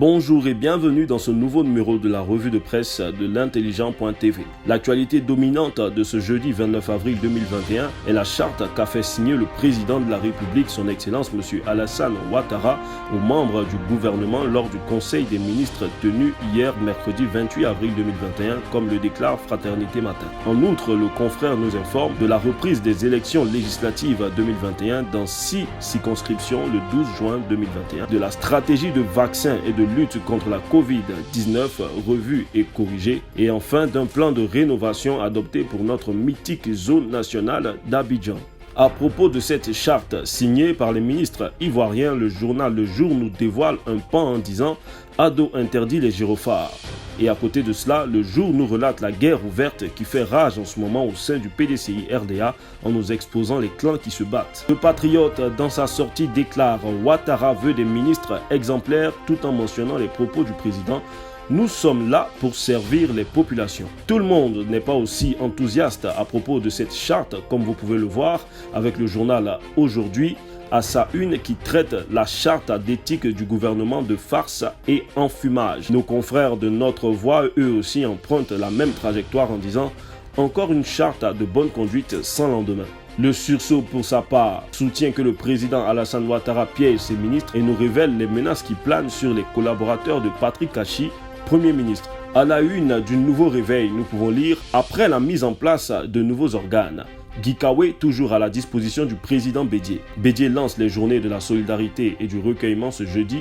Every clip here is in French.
Bonjour et bienvenue dans ce nouveau numéro de la revue de presse de l'intelligent.tv. L'actualité dominante de ce jeudi 29 avril 2021 est la charte qu'a fait signer le président de la République, son Excellence M. Alassane Ouattara, aux membres du gouvernement lors du Conseil des ministres tenu hier mercredi 28 avril 2021, comme le déclare Fraternité Matin. En outre, le confrère nous informe de la reprise des élections législatives 2021 dans 6 circonscriptions le 12 juin 2021, de la stratégie de vaccin et de lutte contre la Covid-19 revue et corrigée, et enfin d'un plan de rénovation adopté pour notre mythique zone nationale d'Abidjan. À propos de cette charte signée par les ministres ivoiriens, le journal Le Jour nous dévoile un pan en disant « Ado interdit les gyrophares ». Et à côté de cela, Le Jour nous relate la guerre ouverte qui fait rage en ce moment au sein du PDCI RDA en nous exposant les clans qui se battent. Le patriote, dans sa sortie, déclare « Ouattara veut des ministres exemplaires » tout en mentionnant les propos du président. Nous sommes là pour servir les populations. Tout le monde n'est pas aussi enthousiaste à propos de cette charte, comme vous pouvez le voir avec le journal Aujourd'hui, à sa une qui traite la charte d'éthique du gouvernement de farce et enfumage. Nos confrères de Notre Voix, eux aussi, empruntent la même trajectoire en disant « Encore une charte de bonne conduite sans lendemain ». Le sursaut, pour sa part, soutient que le président Alassane Ouattara piège ses ministres et nous révèle les menaces qui planent sur les collaborateurs de Patrick Kachi, Premier ministre. À la une du nouveau réveil, nous pouvons lire « Après la mise en place de nouveaux organes ». Guy Kawe, toujours à la disposition du président Bédié. Bédié lance les journées de la solidarité et du recueillement ce jeudi.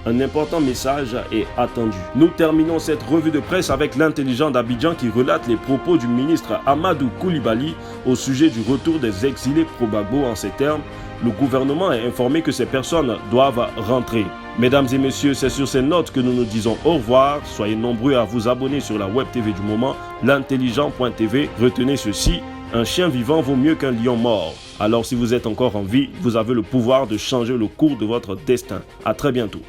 Un important message est attendu. Nous terminons cette revue de presse avec l'intelligent d'Abidjan qui relate les propos du ministre Amadou Koulibaly au sujet du retour des exilés pro-Gbagbo. En ces termes, le gouvernement est informé que ces personnes doivent rentrer. Mesdames et messieurs, c'est sur ces notes que nous nous disons au revoir. Soyez nombreux à vous abonner sur la web TV du moment, l'intelligent.tv. Retenez ceci. Un chien vivant vaut mieux qu'un lion mort. Alors si vous êtes encore en vie, vous avez le pouvoir de changer le cours de votre destin. À très bientôt.